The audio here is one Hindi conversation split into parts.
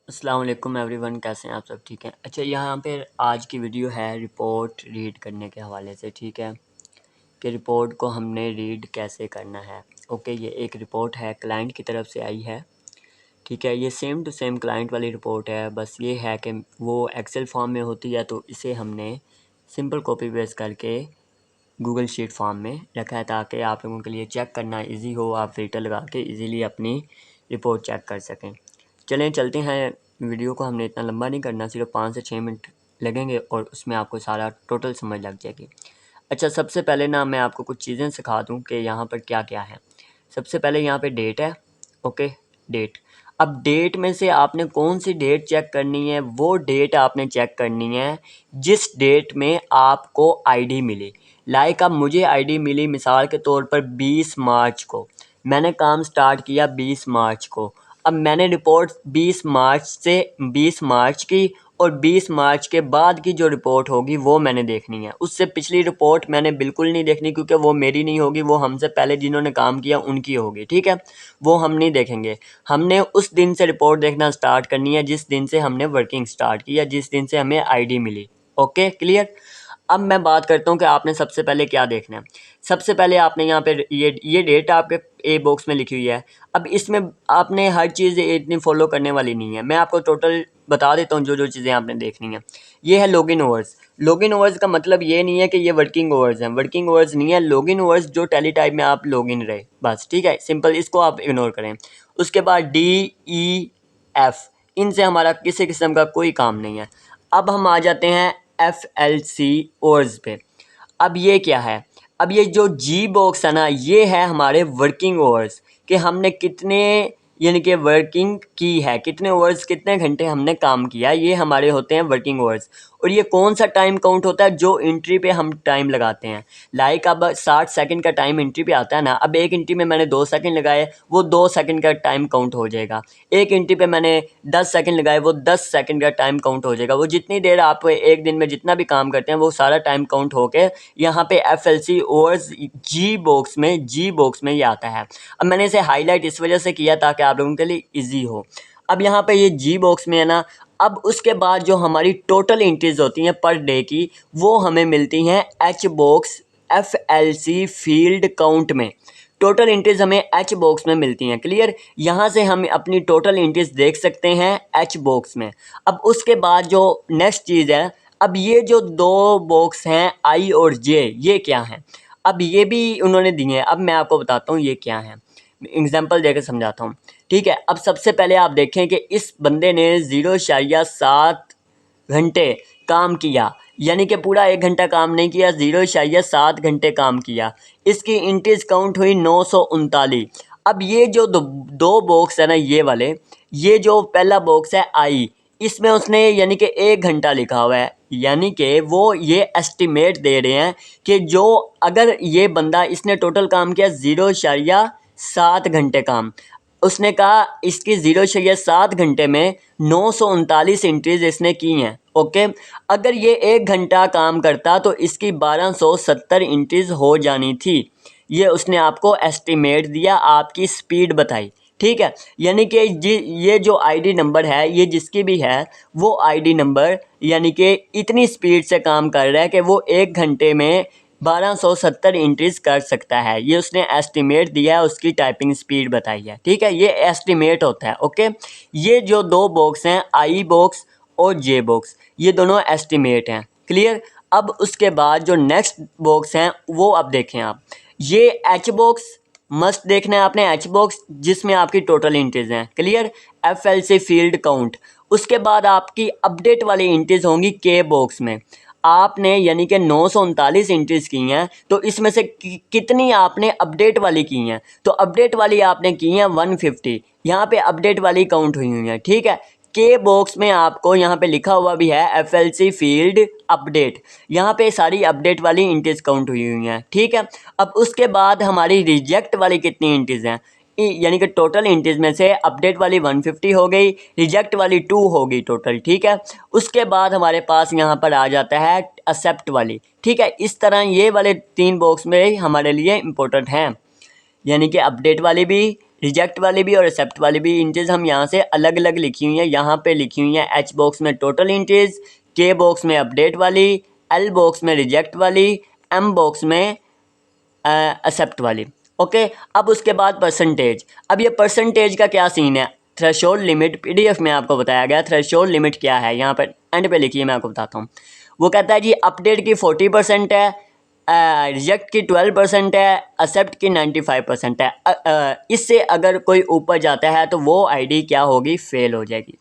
अस्सलाम वालेकुम एवरीवन, कैसे हैं आप सब? ठीक है। अच्छा, यहाँ पे आज की वीडियो है रिपोर्ट रीड करने के हवाले से। ठीक है कि रिपोर्ट को हमने रीड कैसे करना है। ओके, ये एक रिपोर्ट है, क्लाइंट की तरफ से आई है। ठीक है, ये सेम टू सेम क्लाइंट वाली रिपोर्ट है, बस ये है कि वो एक्सेल फॉर्म में होती है, तो इसे हमने सिंपल कॉपी पेस्ट करके गूगल शीट फॉर्म में रखा है ताकि आप लोगों के लिए चेक करना इजी हो, आप फ़िल्टर लगा के इजीली अपनी रिपोर्ट चेक कर सकें। चलें चलते हैं, वीडियो को हमने इतना लंबा नहीं करना, सिर्फ 5 से 6 मिनट लगेंगे और उसमें आपको सारा टोटल समझ लग जाएगी। अच्छा, सबसे पहले ना मैं आपको कुछ चीज़ें सिखा दूं कि यहाँ पर क्या क्या है। सबसे पहले यहाँ पे डेट है। Okay, date. अब डेट में से आपने कौन सी डेट चेक करनी है, वो डेट आपने चेक करनी है जिस डेट में आपको आईडी मिली। लाइक अब मुझे आईडी मिली मिसाल के तौर पर 20 मार्च को, मैंने काम स्टार्ट किया 20 मार्च को। अब मैंने रिपोर्ट 20 मार्च की और 20 मार्च के बाद की जो रिपोर्ट होगी वो मैंने देखनी है। उससे पिछली रिपोर्ट मैंने बिल्कुल नहीं देखनी, क्योंकि वो मेरी नहीं होगी, वो हमसे पहले जिन्होंने काम किया उनकी होगी। ठीक है, वो हम नहीं देखेंगे। हमने उस दिन से रिपोर्ट देखना स्टार्ट करनी है जिस दिन से हमने वर्किंग स्टार्ट किया, जिस दिन से हमें आईडी मिली। Okay, clear. अब मैं बात करता हूँ कि आपने सबसे पहले क्या देखना है। सबसे पहले आपने यहाँ पे ये डेट आपके ए बॉक्स में लिखी हुई है। अब इसमें आपने हर चीज़ इतनी फॉलो करने वाली नहीं है, मैं आपको टोटल बता देता हूँ जो जो चीज़ें आपने देखनी है। ये है लॉगिन ओवर्स। लॉगिन ओवर्स का मतलब ये नहीं है कि ये वर्किंग ओवर्स हैं, वर्किंग ओवर्स नहीं है। लॉगिन ओवर्स जो टेली टाइप में आप लॉगिन रहे, बस। ठीक है, सिंपल, इसको आप इग्नोर करें। उसके बाद DEF, इनसे हमारा किसी किस्म का कोई काम नहीं है। अब हम आ जाते हैं FLC ओवर्स पे। अब ये क्या है? अब ये जो जी बॉक्स है ना, ये है हमारे वर्किंग ओवर्स, कि हमने कितने यानी कि वर्किंग की है, कितने ओवर्स, कितने घंटे हमने काम किया, ये हमारे होते हैं वर्किंग ओवर्स। और ये कौन सा टाइम काउंट होता है? जो एंट्री पे हम टाइम लगाते हैं। लाइक अब 60 सेकंड का टाइम एंट्री पे आता है ना, अब एक एंट्री में मैंने 2 सेकंड लगाए, वो 2 सेकंड का टाइम काउंट हो जाएगा। एक एंट्री पे मैंने 10 सेकंड लगाए, वो 10 सेकंड का टाइम काउंट हो जाएगा। वो जितनी देर आप एक दिन में जितना भी काम करते हैं वो सारा टाइम काउंट होके यहाँ पे FLC ओवर्स जी बॉक्स में ये आता है। अब मैंने इसे हाईलाइट इस वजह से किया ताकि आप लोगों के लिए इजी हो। अब यहाँ पे ये जी बॉक्स में है ना। अब उसके बाद जो हमारी टोटल एंट्रीज होती हैं पर डे की, वो हमें मिलती हैं H box FLC field count में। टोटल एंट्रीज हमें H बॉक्स में मिलती हैं। क्लियर। यहाँ से हम अपनी टोटल एंट्रीज देख सकते हैं H बॉक्स में। अब उसके बाद जो नेक्स्ट चीज़ है, अब ये जो दो बॉक्स हैं I और J, ये क्या हैं? अब ये भी उन्होंने दिए हैं। अब मैं आपको बताता हूँ ये क्या है, एग्जाम्पल देकर समझाता हूँ। ठीक है, अब सबसे पहले आप देखें कि इस बंदे ने 0.7 घंटे काम किया, यानी कि पूरा 1 घंटा काम नहीं किया, 0.7 घंटे काम किया। इसकी इंट्रीज काउंट हुई 939। अब ये जो दो बॉक्स है ना, ये वाले, ये जो पहला बॉक्स है आई, इसमें उसने यानी कि 1 घंटा लिखा हुआ है, यानी कि वो ये एस्टिमेट दे रहे हैं कि जो अगर ये बंदा, इसने टोटल काम किया 0.7 घंटे काम, उसने कहा इसकी 0.7 घंटे में 939 एंट्रीज इसने की हैं। ओके, अगर ये 1 घंटा काम करता तो इसकी 1270 एंट्रीज हो जानी थी। ये उसने आपको एस्टिमेट दिया, आपकी स्पीड बताई। ठीक है, यानी कि ये जो आईडी नंबर है, ये जिसकी भी है, वो आईडी नंबर यानी कि इतनी स्पीड से काम कर रहा है कि वो 1 घंटे में 1270 एंट्रीज कर सकता है। ये उसने एस्टिमेट दिया है, उसकी टाइपिंग स्पीड बताई है। ठीक है, ये एस्टिमेट होता है। ओके, ये जो दो बॉक्स हैं आई बॉक्स और जे बॉक्स, ये दोनों एस्टिमेट हैं। क्लियर। अब उसके बाद जो नेक्स्ट बॉक्स हैं वो अब देखें आप, ये एच बॉक्स मस्ट देखना है आपने, एच बॉक्स जिसमें आपकी टोटल एंट्रीज हैं। क्लियर। FLC field count. उसके बाद आपकी अपडेट वाली एंट्रीज होंगी के बॉक्स में। आपने यानी कि 939 एंट्रीज की हैं, तो इसमें से कितनी आपने अपडेट वाली की हैं? तो अपडेट वाली आपने की हैं 150। यहाँ पे अपडेट वाली काउंट हुई हैं। ठीक है, के बॉक्स में आपको यहाँ पे लिखा हुआ भी है FLC फील्ड अपडेट, यहाँ पे सारी अपडेट वाली एंट्रीज काउंट हुई हैं। ठीक है, अब उसके बाद हमारी रिजेक्ट वाली कितनी एंट्रीज हैं, यानी कि टोटल एंट्रीज में से अपडेट वाली 150 हो गई, रिजेक्ट वाली 2 हो गई टोटल। ठीक है, उसके बाद हमारे पास यहाँ पर आ जाता है एक्सेप्ट वाली। ठीक है, इस तरह ये वाले 3 बॉक्स में हमारे लिए इम्पोर्टेंट हैं, यानी कि अपडेट वाली भी, रिजेक्ट वाली भी और एक्सेप्ट वाली भी इंट्रीज हम यहाँ से अलग अलग लिखी हुई हैं। यहाँ पे लिखी हुई है एच बॉक्स में टोटल इंट्रीज, के बॉक्स में अपडेट वाली, एल बॉक्स में रिजेक्ट वाली, एम बॉक्स में एक्सेप्ट वाली। ओके, अब उसके बाद परसेंटेज। अब ये परसेंटेज का क्या सीन है, थ्रेशोल्ड लिमिट पीडीएफ में आपको बताया गया थ्रेशोल्ड लिमिट क्या है, यहाँ पर एंड पे लिखिए, मैं आपको बताता हूँ। वो कहता है जी अपडेट की 40% है, रिजेक्ट की 12% है, एक्सेप्ट की 95% है। इससे अगर कोई ऊपर जाता है तो वो आईडी क्या होगी, फेल हो जाएगी।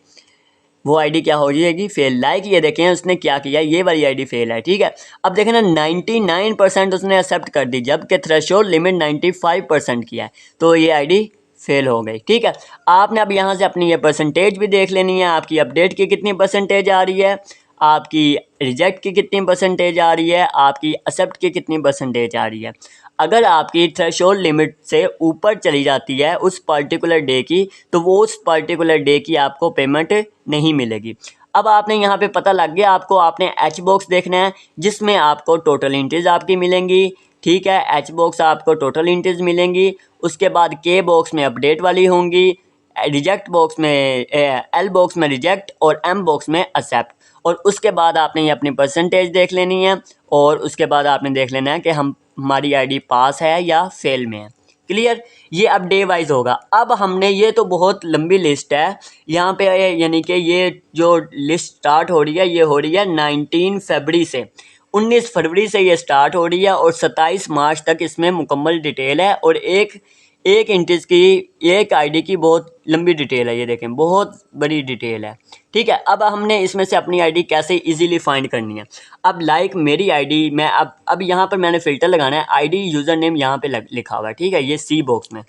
वो आईडी क्या हो जाएगी, फेल। लाइक ये देखें उसने क्या किया, ये वाली आईडी फेल है, ठीक है। अब देखें ना 99% उसने एक्सेप्ट कर दी, जबकि थ्रेशोल्ड लिमिट 95% किया है, तो ये आईडी फेल हो गई, ठीक है। आपने अब यहाँ से अपनी ये परसेंटेज भी देख लेनी है, आपकी अपडेट की कितनी परसेंटेज आ रही है, आपकी रिजेक्ट की कितनी परसेंटेज आ रही है, आपकी एक्सेप्ट की कितनी परसेंटेज आ रही है। अगर आपकी थ्रेशोल्ड लिमिट से ऊपर चली जाती है उस पर्टिकुलर डे की, तो वो उस पर्टिकुलर डे की आपको पेमेंट नहीं मिलेगी। अब आपने यहाँ पे पता लग गया आपको, आपने एच बॉक्स देखना है जिसमें आपको टोटल इंट्रीज आपकी मिलेंगी, ठीक है। एच बॉक्स आपको टोटल इंट्रीज मिलेंगी, उसके बाद के बॉक्स में अपडेट वाली होंगी, रिजेक्ट बॉक्स में एल बॉक्स में रिजेक्ट और एम बॉक्स में एक्सेप्ट। और उसके बाद आपने ये अपनी परसेंटेज देख लेनी है और उसके बाद आपने देख लेना है कि हमारी आईडी पास है या फेल में है। क्लियर, ये अब डे वाइज होगा। अब हमने ये तो बहुत लंबी लिस्ट है यहाँ पे, यानी कि ये जो लिस्ट स्टार्ट हो रही है ये हो रही है 19 फरवरी से, 19 फरवरी से ये स्टार्ट हो रही है और 27 मार्च तक इसमें मुकम्मल डिटेल है। और एक इंट्रीज की, एक आईडी की बहुत लंबी डिटेल है, ये देखें बहुत बड़ी डिटेल है, ठीक है। अब हमने इसमें से अपनी आईडी कैसे इजीली फाइंड करनी है। अब लाइक मेरी आईडी, मैं अब यहाँ पर मैंने फ़िल्टर लगाना है, आईडी यूज़र नेम यहाँ पे लिखा हुआ है, ठीक है, ये सी बॉक्स में।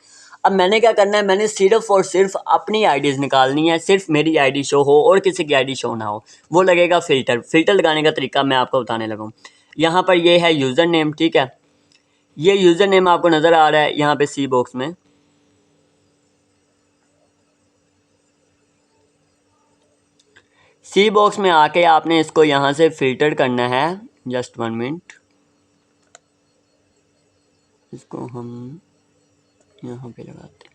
अब मैंने क्या करना है, मैंने सिर्फ और सिर्फ अपनी आईडीज़ निकालनी है, सिर्फ मेरी आईडी शो हो और किसी की आईडी शो ना हो, वो लगेगा फ़िल्टर। फ़िल्टर लगाने का तरीका मैं आपको बताने लगा हूँ। यहाँ पर ये है यूज़र नेम, ठीक है, ये यूज़र नेम आपको नज़र आ रहा है यहाँ पे सी बॉक्स में। सी बॉक्स में आके आपने इसको यहाँ से फ़िल्टर करना है, जस्ट 1 मिनट, इसको हम यहाँ पे लगाते हैं।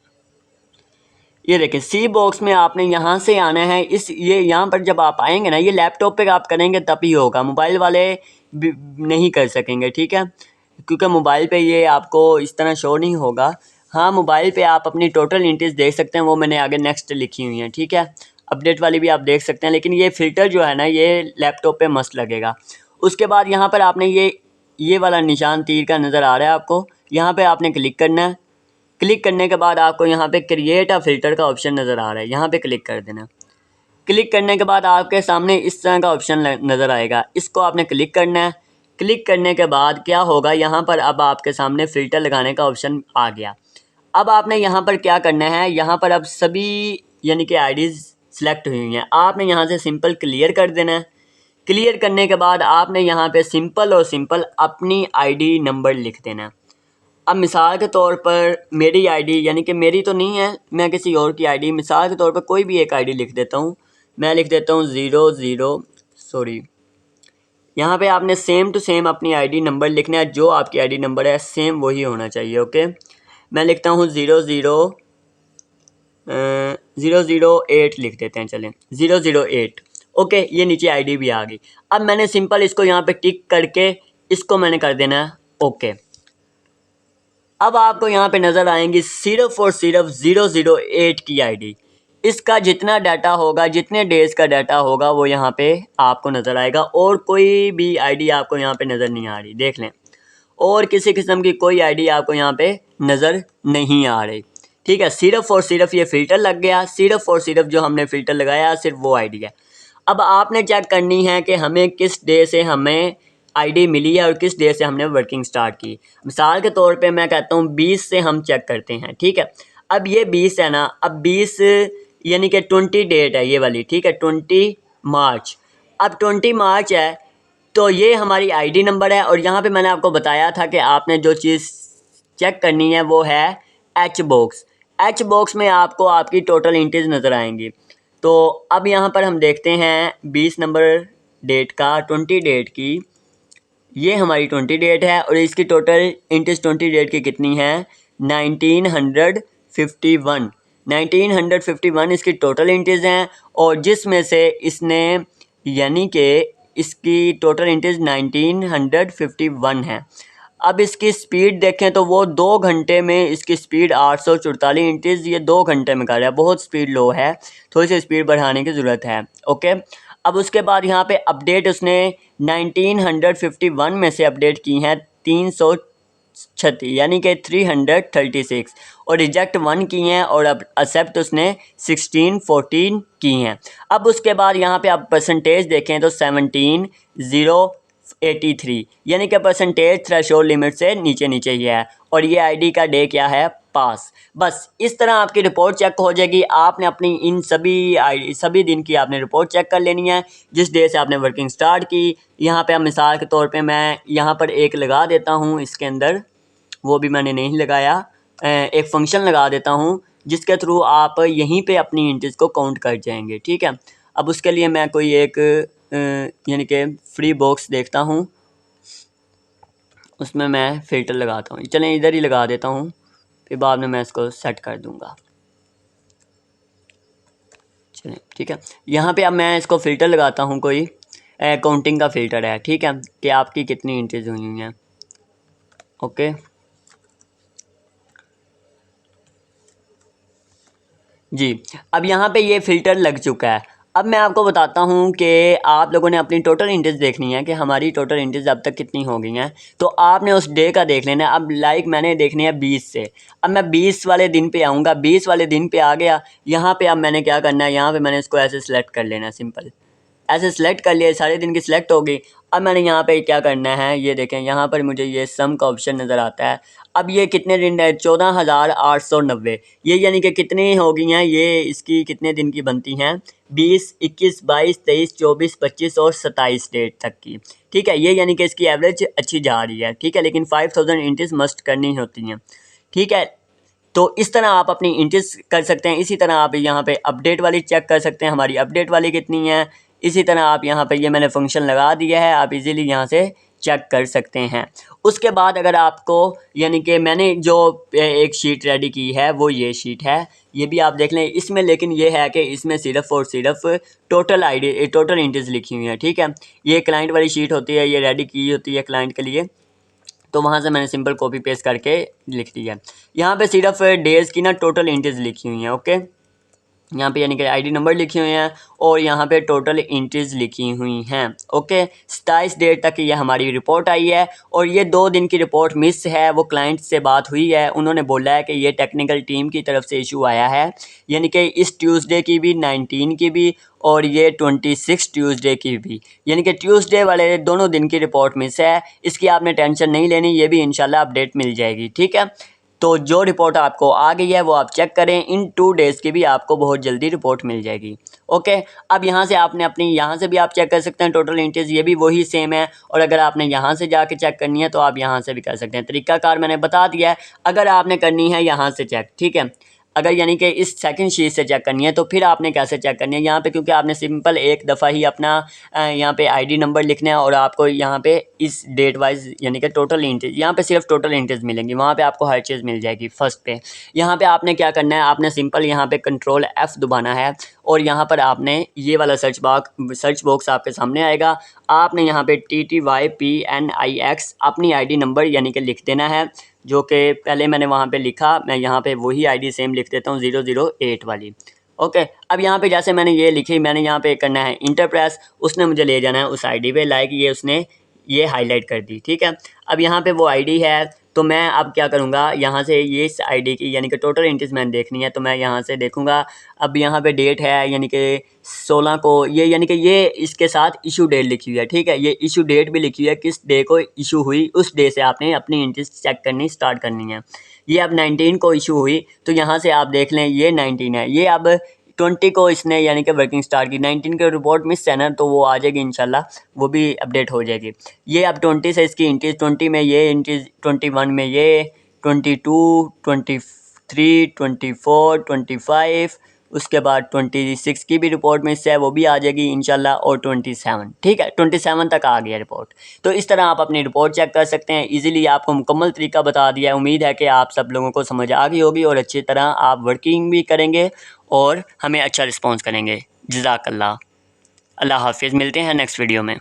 ये देखें सी बॉक्स में आपने यहाँ से आना है, इस ये यहाँ पर जब आप आएंगे ना, ये लैपटॉप पे आप करेंगे तभी होगा, मोबाइल वाले नहीं कर सकेंगे, ठीक है, क्योंकि मोबाइल पे ये आपको इस तरह शो नहीं होगा। हाँ, मोबाइल पे आप अपनी टोटल इंट्रीज देख सकते हैं, वो मैंने आगे नेक्स्ट लिखी हुई हैं, ठीक है। अपडेट वाली भी आप देख सकते हैं, लेकिन ये फ़िल्टर जो है ना ये लैपटॉप पे मस्त लगेगा। उसके बाद यहाँ पर आपने ये वाला निशान तीर का नज़र आ रहा है आपको, यहाँ पर आपने क्लिक करना है। क्लिक करने के बाद आपको यहाँ पे क्रिएट अ फ़िल्टर का ऑप्शन नज़र आ रहा है, यहाँ पे क्लिक कर देना। क्लिक करने के बाद आपके सामने इस तरह का ऑप्शन नज़र आएगा, इसको आपने क्लिक करना है। क्लिक करने के बाद क्या होगा, यहाँ पर अब आपके सामने फ़िल्टर लगाने का ऑप्शन आ गया। अब आपने यहाँ पर क्या करना है, यहाँ पर अब सभी यानी कि आईडीज़ सेलेक्ट हुई हैं, आपने यहाँ से सिंपल क्लियर कर देना है। क्लियर करने के बाद आपने यहाँ पे सिंपल और सिंपल अपनी आईडी नंबर लिख देना है। अब मिसाल के तौर पर मेरी आईडी, यानी कि मेरी तो नहीं है, मैं किसी और की आईडी, मिसाल के तौर पर कोई भी एक आईडी लिख देता हूँ। मैं लिख देता हूँ 00, सॉरी, यहाँ पे आपने सेम टू सेम अपनी आईडी नंबर लिखना है, जो आपकी आईडी नंबर है सेम वही होना चाहिए। ओके, मैं लिखता हूँ 008 लिख देते हैं, चलें 008। ओके, ये नीचे आईडी भी आ गई। अब मैंने सिंपल इसको यहाँ पे टिक करके इसको मैंने कर देना है ओके। अब आपको यहाँ पे नज़र आएंगी सिर्फ और सिर्फ 008 की आईडी। इसका जितना डाटा होगा, जितने डेज़ का डाटा होगा वो यहाँ पे आपको नज़र आएगा, और कोई भी आईडी आपको यहाँ पे नज़र नहीं आ रही, देख लें। और किसी किस्म की कोई आईडी आपको यहाँ पे नज़र नहीं आ रही, ठीक है। सिर्फ और सिर्फ ये फ़िल्टर लग गया, सिर्फ और सिर्फ जो हमने फ़िल्टर लगाया सिर्फ वो आईडी है। अब आपने चेक करनी है कि हमें किस डे से हमें आईडी मिली है और किस डे से हमने वर्किंग स्टार्ट की। मिसाल के तौर पे मैं कहता हूँ 20 से हम चेक करते हैं, ठीक है। अब ये 20 है ना, अब 20 यानी कि 20 डेट है ये वाली, ठीक है, 20 मार्च। अब 20 मार्च है तो ये हमारी आईडी नंबर है, और यहाँ पे मैंने आपको बताया था कि आपने जो चीज़ चेक करनी है वो है एच बॉक्स। एच बॉक्स में आपको आपकी टोटल इंट्रीज नज़र आएंगी। तो अब यहाँ पर हम देखते हैं 20 नंबर डेट का, 20 डेट की, ये हमारी 20 डेट है और इसकी टोटल इंट्रीज 20 डेट की कितनी है, 1950 1951 1951 इसकी टोटल इंट्रीज हैं, और जिसमें से इसने यानी कि इसकी टोटल इंट्रीज 1951 है। अब इसकी स्पीड देखें तो वो 2 घंटे में इसकी स्पीड 844 इंचज़ ये 2 घंटे में कर रहा है। बहुत स्पीड लो है, थोड़ी सी स्पीड बढ़ाने की ज़रूरत है। ओके, अब उसके बाद यहाँ पे अपडेट उसने 1951 में से अपडेट की हैं 336 यानी कि 336, और रिजेक्ट 1 की हैं, और अब एक्सेप्ट उसने 1614 की हैं। अब उसके बाद यहाँ पे आप परसेंटेज देखें तो 17,083 यानी कि परसेंटेज थ्रेशोल्ड लिमिट से नीचे नीचे ही है, और ये आईडी का डे क्या है, पास। बस इस तरह आपकी रिपोर्ट चेक हो जाएगी। आपने अपनी इन सभी दिन की आपने रिपोर्ट चेक कर लेनी है, जिस डे से आपने वर्किंग स्टार्ट की। यहाँ पे हम मिसाल के तौर पे मैं यहाँ पर एक लगा देता हूँ, इसके अंदर वो भी मैंने नहीं लगाया, एक फंक्शन लगा देता हूँ जिसके थ्रू आप यहीं पे अपनी इंट्रीज को काउंट कर जाएंगे। ठीक है, अब उसके लिए मैं कोई एक यानी कि फ्री बॉक्स देखता हूँ, उसमें मैं फ़िल्टर लगाता हूँ। चलें इधर ही लगा देता हूँ, फिर बाद में मैं इसको सेट कर दूँगा। चलें ठीक है, यहाँ पे अब मैं इसको फ़िल्टर लगाता हूँ, कोई काउंटिंग का फ़िल्टर है। ठीक है, कि आपकी कितनी इंट्रीज हुई हैं। ओके जी, अब यहाँ पे ये फ़िल्टर लग चुका है। अब मैं आपको बताता हूँ कि आप लोगों ने अपनी टोटल इंट्रीज देखनी है कि हमारी टोटल इंट्रीज अब तक कितनी हो गई हैं। तो आपने उस डे का देख लेना है। अब लाइक मैंने देखनी है 20 से, अब मैं 20 वाले दिन पे आऊँगा। 20 वाले दिन पे आ गया, यहाँ पे अब मैंने क्या करना है, यहाँ पे मैंने इसको ऐसे सिलेक्ट कर लेना है। सिंपल ऐसे सिलेक्ट कर लिया, सारे दिन की सिलेक्ट हो गई। अब मैंने यहाँ पे क्या करना है, ये देखें यहाँ पर मुझे ये सम का ऑप्शन नज़र आता है। अब ये कितने दिन है, 14,890, ये यानी कि कितनी हो गई हैं, ये इसकी कितने दिन की बनती हैं, 20, 21, 22, 23, 24, 25 और 27 डेट तक की। ठीक है, ये यानी कि इसकी एवरेज अच्छी जा रही है। ठीक है, लेकिन 5000 इंट्रीज मस्ट करनी होती हैं। ठीक है, तो इस तरह आप अपनी इंट्रीज कर सकते हैं। इसी तरह आप यहाँ पे अपडेट वाली चेक कर सकते हैं, हमारी अपडेट वाली कितनी है। इसी तरह आप यहाँ पे ये मैंने फंक्शन लगा दिया है, आप इजीली यहाँ से चेक कर सकते हैं। उसके बाद अगर आपको यानी कि मैंने जो एक शीट रेडी की है वो ये शीट है, ये भी आप देख लें इसमें। लेकिन ये है कि इसमें सिर्फ और सिर्फ टोटल इंट्रीज लिखी हुई है। ठीक है, ये क्लाइंट वाली शीट होती है, ये रेडी की होती है क्लाइंट के लिए, तो वहाँ से मैंने सिंपल कॉपी पेस्ट करके लिख दिया। यहाँ पे सिर्फ डेज़ की ना टोटल इंट्रीज लिखी हुई हैं। ओके, यहाँ पे यानी कि आईडी नंबर लिखी हुई हैं, और यहाँ पे टोटल इंट्रीज लिखी हुई हैं। ओके, 27 डेट तक ये हमारी रिपोर्ट आई है, और ये 2 दिन की रिपोर्ट मिस है। वो क्लाइंट से बात हुई है, उन्होंने बोला है कि ये टेक्निकल टीम की तरफ से इशू आया है, यानी कि इस ट्यूसडे की भी, 19 की भी, और ये 26 ट्यूसडे की भी, यानी कि ट्यूसडे वाले दोनों दिन की रिपोर्ट मिस है। इसकी आपने टेंशन नहीं लेनी, ये भी इंशाल्लाह अपडेट मिल जाएगी। ठीक है, तो जो रिपोर्ट आपको आ गई है वो आप चेक करें, इन 2 डेज़ की भी आपको बहुत जल्दी रिपोर्ट मिल जाएगी। ओके, अब यहाँ से आपने अपनी यहाँ से भी आप चेक कर सकते हैं टोटल इंट्रीज, ये भी वही सेम है। और अगर आपने यहाँ से जाके चेक करनी है तो आप यहाँ से भी कर सकते हैं। तरीकाकार मैंने बता दिया है। अगर आपने करनी है यहाँ से चेक, ठीक है, अगर यानी कि इस सेकंड शीट से चेक करनी है तो फिर आपने कैसे चेक करनी है, यहाँ पे क्योंकि आपने सिंपल एक दफ़ा ही अपना यहाँ पे आईडी नंबर लिखना है, और आपको यहाँ पे इस डेट वाइज यानी कि टोटल इंट्रीज, यहाँ पे सिर्फ टोटल इंट्रीज मिलेंगी, वहाँ पे आपको हर चीज़ मिल जाएगी फर्स्ट पे। यहाँ पे आपने क्या करना है, आपने सिंपल यहाँ पे कंट्रोल F दबाना है, और यहाँ पर आपने ये वाला सर्च बॉक्स आपके सामने आएगा। आपने यहाँ पे TTYPNIX अपनी आईडी नंबर यानी कि लिख देना है, जो कि पहले मैंने वहाँ पे लिखा। मैं यहाँ पे वही आईडी सेम लिख देता हूँ, 008 वाली। ओके, अब यहाँ पे जैसे मैंने ये लिखी, मैंने यहाँ पे करना है इंटर प्रेस, उसने मुझे ले जाना है उस आईडी पे, लाइक ये उसने ये हाईलाइट कर दी। ठीक है, अब यहाँ पे वो आईडी है, तो मैं अब क्या करूँगा, यहाँ से ये इस आईडी की यानी कि टोटल इंट्रीज मैंने देखनी है, तो मैं यहाँ से देखूँगा। अब यहाँ पे डेट है यानी कि 16 को, ये यानी कि ये इसके साथ इशू डेट लिखी हुई है। ठीक है, ये इशू डेट भी लिखी हुई है, किस डे को इशू हुई, उस डे से आपने अपनी इंट्रीज चेक करनी स्टार्ट करनी है। ये अब 19 को इशू हुई, तो यहाँ से आप देख लें ये 19 है। ये अब 20 को इसने यानी कि वर्किंग स्टार्ट की, 19 के रिपोर्ट मिस है ना, तो वो आ जाएगी इंशाल्लाह, वो भी अपडेट हो जाएगी। ये अब 20 से इसकी इंट्रीज, 20 में ये इंट्रीज, 21 में ये, 22, 23, 24, 25, उसके बाद 26 की भी रिपोर्ट मिस है, वो भी आ जाएगी इंशाल्लाह, और 27, ठीक है, 27 तक आ गया रिपोर्ट। तो इस तरह आप अपनी रिपोर्ट चेक कर सकते हैं इजीली। आपको मुकम्मल तरीका बता दिया है। उम्मीद है कि आप सब लोगों को समझ आ गई होगी और अच्छी तरह आप वर्किंग भी करेंगे और हमें अच्छा रिस्पॉन्स करेंगे। जज़ाकल्लाह। अल्लाह हाफिज़, मिलते हैं नेक्स्ट वीडियो में।